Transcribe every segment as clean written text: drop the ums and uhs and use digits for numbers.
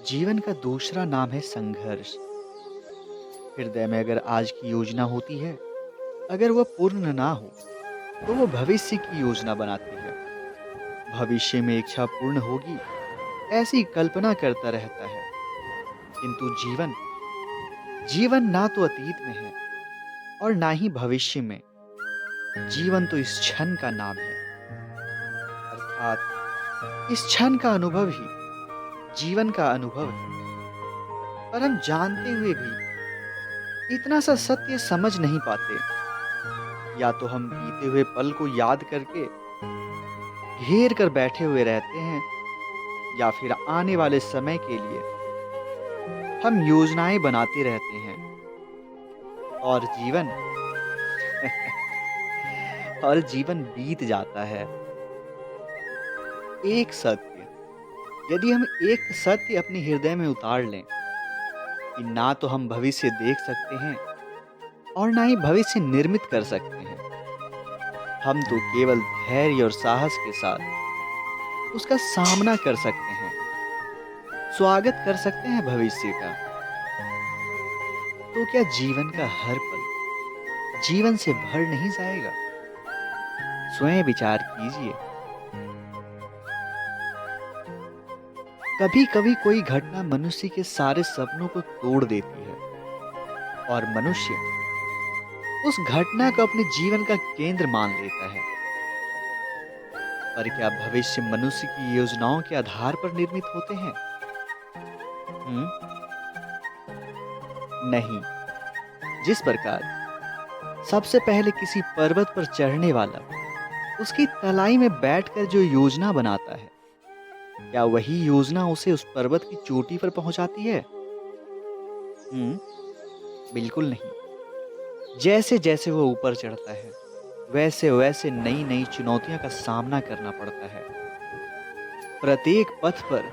जीवन का दूसरा नाम है संघर्ष। हृदय में अगर आज की योजना होती है, अगर वह पूर्ण ना हो, तो वो भविष्य की योजना बनाती है। भविष्य में इच्छा पूर्ण होगी, ऐसी कल्पना करता रहता है। किंतु जीवन जीवन ना तो अतीत में है और ना ही भविष्य में। जीवन तो इस क्षण का नाम है, अर्थात इस क्षण का अनुभव ही जीवन का अनुभव है। पर हम जानते हुए भी इतना सा सत्य समझ नहीं पाते। या तो हम बीते हुए पल को याद करके घेर कर बैठे हुए रहते हैं, या फिर आने वाले समय के लिए हम योजनाएं बनाते रहते हैं। और जीवन और जीवन बीत जाता है। एक सत्य, यदि हम एक सत्य अपने हृदय में उतार लें कि ना तो हम भविष्य देख सकते हैं और ना ही भविष्य निर्मित कर सकते हैं, हम तो केवल धैर्य और साहस के साथ उसका सामना कर सकते हैं, स्वागत कर सकते हैं भविष्य का। तो क्या जीवन का हर पल जीवन से भर नहीं जाएगा? स्वयं विचार कीजिए। कभी कभी कोई घटना मनुष्य के सारे सपनों को तोड़ देती है और मनुष्य उस घटना को अपने जीवन का केंद्र मान लेता है। पर क्या भविष्य मनुष्य की योजनाओं के आधार पर निर्मित होते हैं? हम्म नहीं। जिस प्रकार सबसे पहले किसी पर्वत पर चढ़ने वाला उसकी तलाई में बैठकर जो योजना बनाता है, क्या वही योजना उसे उस पर्वत की चोटी पर पहुंचाती है? हम्म बिल्कुल नहीं। जैसे जैसे वो ऊपर चढ़ता है, वैसे वैसे नई नई चुनौतियों का सामना करना पड़ता है। प्रत्येक पथ पर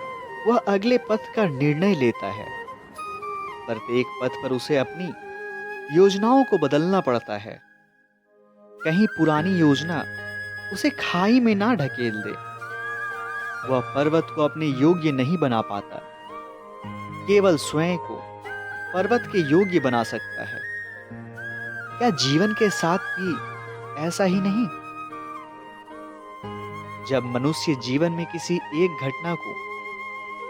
वह अगले पथ का निर्णय लेता है। प्रत्येक पथ पर उसे अपनी योजनाओं को बदलना पड़ता है। कहीं पुरानी योजना उसे खाई में ना ढकेल दे। वह पर्वत को अपने योग्य नहीं बना पाता, केवल स्वयं को पर्वत के योग्य बना सकता है। क्या जीवन के साथ भी ऐसा ही नहीं? जब मनुष्य जीवन में किसी एक घटना को,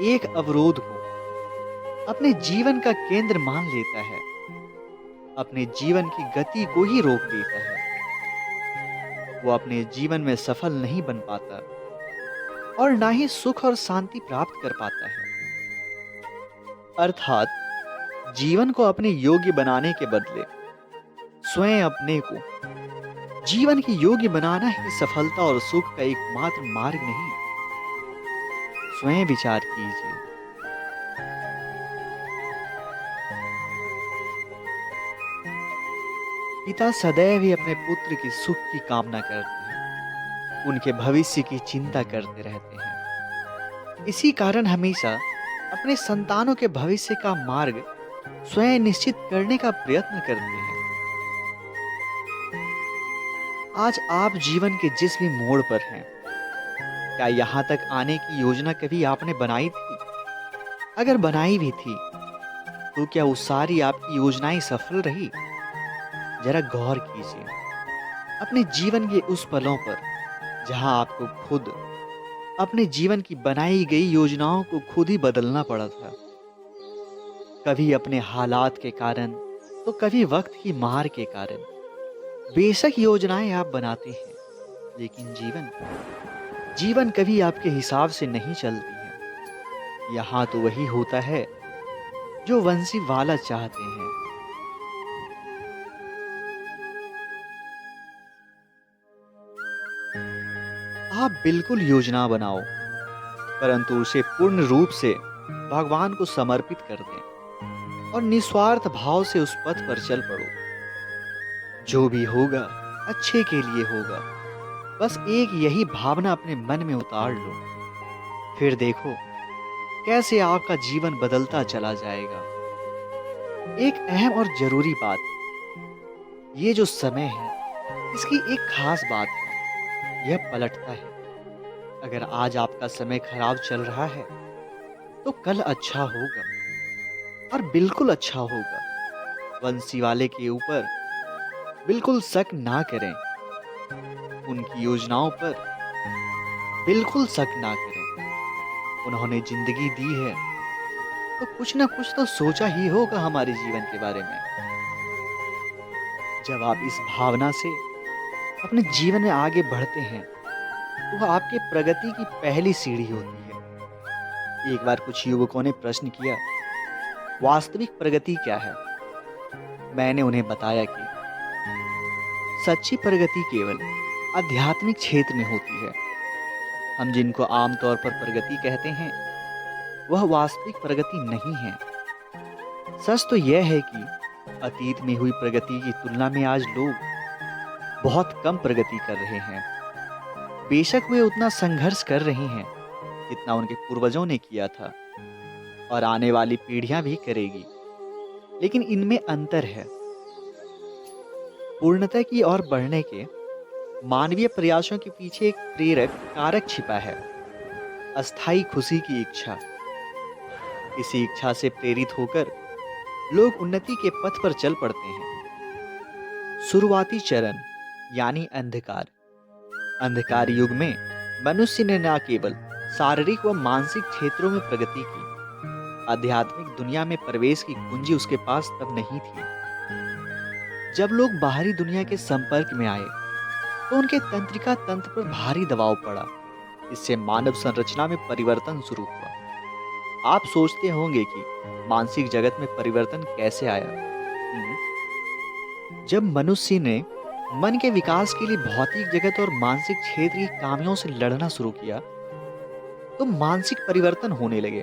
एक अवरोध को अपने जीवन का केंद्र मान लेता है, अपने जीवन की गति को ही रोक देता है, वो अपने जीवन में सफल नहीं बन पाता और ना ही सुख और शांति प्राप्त कर पाता है। अर्थात जीवन को अपने योग्य बनाने के बदले स्वयं अपने को जीवन के योग्य बनाना ही सफलता और सुख का एकमात्र मार्ग नहीं। स्वयं विचार कीजिए। पिता सदैव ही अपने पुत्र की सुख की कामना करते हैं, उनके भविष्य की चिंता करते रहते हैं। इसी कारण हमेशा अपने संतानों के भविष्य का मार्ग स्वयं निश्चित करने का प्रयत्न करते हैं। आज आप जीवन के जिस भी मोड़ पर हैं, क्या यहाँ तक आने की योजना कभी आपने बनाई थी? अगर बनाई भी थी, तो क्या वो सारी आपकी योजनाएं सफल रही? जरा गौर कीजिए अपने जीवन के उस पलों पर जहां आपको खुद अपने जीवन की बनाई गई योजनाओं को खुद ही बदलना पड़ा था। कभी अपने हालात के कारण, तो कभी वक्त की मार के कारण। बेशक योजनाएं आप बनाते हैं, लेकिन जीवन जीवन कभी आपके हिसाब से नहीं चलती है। यहाँ तो वही होता है जो वंशी वाला चाहते हैं। आप बिल्कुल योजना बनाओ, परंतु उसे पूर्ण रूप से भगवान को समर्पित कर दें और निस्वार्थ भाव से उस पथ पर चल पड़ो। जो भी होगा अच्छे के लिए होगा। बस एक यही भावना अपने मन में उतार लो, फिर देखो कैसे आपका जीवन बदलता चला जाएगा। एक अहम और जरूरी बात, ये जो समय है इसकी एक खास बात है, यह पलटता है। अगर आज आपका समय खराब चल रहा है, तो कल अच्छा होगा, और बिल्कुल अच्छा होगा। बंसी वाले के ऊपर बिल्कुल शक ना करें, उनकी योजनाओं पर बिल्कुल शक ना करें। उन्होंने जिंदगी दी है तो कुछ ना कुछ तो सोचा ही होगा हमारे जीवन के बारे में। जब आप इस भावना से अपने जीवन में आगे बढ़ते हैं तो वह आपके प्रगति की पहली सीढ़ी होती है। एक बार कुछ युवकों ने प्रश्न किया, वास्तविक प्रगति क्या है? मैंने उन्हें बताया कि सच्ची प्रगति केवल आध्यात्मिक क्षेत्र में होती है। हम जिनको आमतौर पर प्रगति कहते हैं वह वास्तविक प्रगति नहीं है। सच तो यह है कि अतीत में हुई प्रगति की तुलना में आज लोग बहुत कम प्रगति कर रहे हैं। बेशक वे उतना संघर्ष कर रहे हैं जितना उनके पूर्वजों ने किया था, और आने वाली पीढ़ियां भी करेगी, लेकिन इनमें अंतर है। पूर्णता की ओर बढ़ने के मानवीय प्रयासों के पीछे एक प्रेरक कारक छिपा है, अस्थायी खुशी की इच्छा। इसी इच्छा से प्रेरित होकर लोग उन्नति के पथ पर चल पड़ते हैं। शुरुआती चरण यानी अंधकार। अंधकार युग में मनुष्य ने न केवल शारीरिक व मानसिक क्षेत्रों में प्रगति की, आध्यात्मिक दुनिया में प्रवेश की कुंजी उसके पास तब नहीं थी। जब लोग बाहरी दुनिया के संपर्क में आए तो उनके तंत्रिका तंत्र पर भारी दबाव पड़ा। इससे मानव संरचना में परिवर्तन शुरू हुआ। आप सोचते होंगे कि मानसिक जगत में परिवर्तन कैसे आया? जब मनुष्य ने मन के विकास के लिए भौतिक जगत और मानसिक क्षेत्र की खामियों से लड़ना शुरू किया तो मानसिक परिवर्तन होने लगे।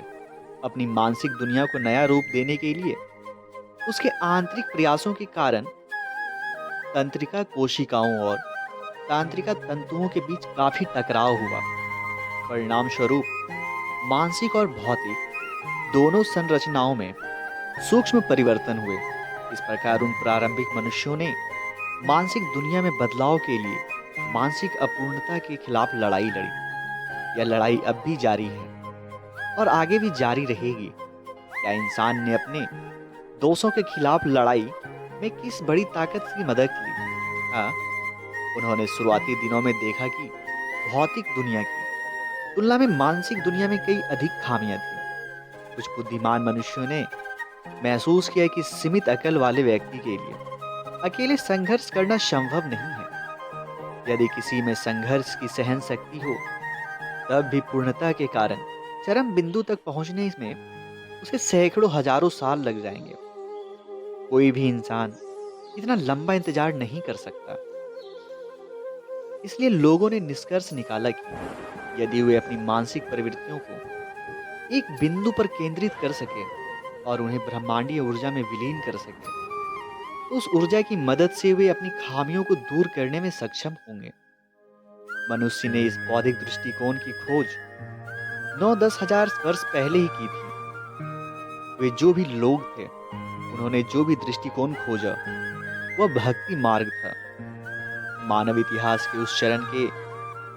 अपनी मानसिक दुनिया को नया रूप देने के लिए उसके आंतरिक प्रयासों के कारण तंत्रिका कोशिकाओं और तांत्रिका तंतुओं के बीच काफी टकराव हुआ। परिणाम स्वरूप मानसिक और भौतिक दोनों संरचनाओं में सूक्ष्म परिवर्तन हुए। इस प्रकार उन प्रारंभिक मनुष्यों ने मानसिक दुनिया में बदलाव के लिए मानसिक अपूर्णता के खिलाफ लड़ाई लड़ी। यह लड़ाई अब भी जारी है और आगे भी जारी रहेगी। क्या इंसान ने अपने दोषों के खिलाफ लड़ाई में किस बड़ी ताकत की मदद ली? हाँ, उन्होंने शुरुआती दिनों में देखा कि भौतिक दुनिया की तुलना में मानसिक दुनिया में कई अधिक खामियां थी। कुछ बुद्धिमान मनुष्यों ने महसूस किया कि सीमित अकल वाले व्यक्ति के लिए अकेले संघर्ष करना संभव नहीं है। यदि किसी में संघर्ष की सहन शक्ति हो तब भी पूर्णता के कारण चरम बिंदु तक पहुंचने में उसे सैकड़ों हजारों साल लग जाएंगे। कोई भी इंसान इतना लंबा इंतजार नहीं कर सकता। इसलिए लोगों ने निष्कर्ष निकाला कि यदि वे अपनी मानसिक प्रवृत्तियों को एक बिंदु पर केंद्रित कर सके और उन्हें ब्रह्मांडीय ऊर्जा में विलीन कर सके तो उस ऊर्जा की मदद से वे अपनी खामियों को दूर करने में सक्षम होंगे। मनुष्य ने इस बौद्धिक दृष्टिकोण की खोज 9-10 हजार वर्ष पहले ही की थी। वे जो भी लोग थे उन्होंने जो भी दृष्टिकोण खोजा वह भक्ति मार्ग था। मानव इतिहास के उस चरण के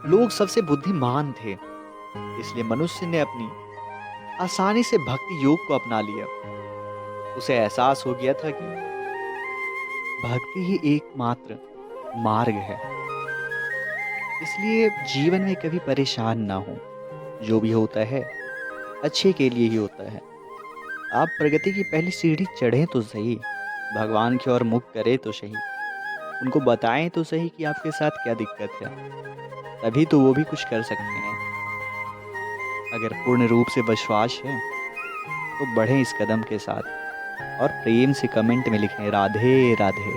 लोग सबसे बुद्धिमान थे। इसलिए मनुष्य ने अपनी आसानी से भक्ति योग को अपना लिया। उसे एहसास हो गया था कि भक्ति ही एकमात्र मार्ग है। इसलिए जीवन में कभी परेशान ना हो। जो भी होता है अच्छे के लिए ही होता है। आप प्रगति की पहली सीढ़ी चढ़ें तो सही, भगवान की ओर मुख करें तो सही, उनको बताएं तो सही कि आपके साथ क्या दिक्कत है, तभी तो वो भी कुछ कर सकते हैं। अगर पूर्ण रूप से विश्वास है तो बढ़ें इस कदम के साथ और प्रेम से कमेंट में लिखें राधे राधे।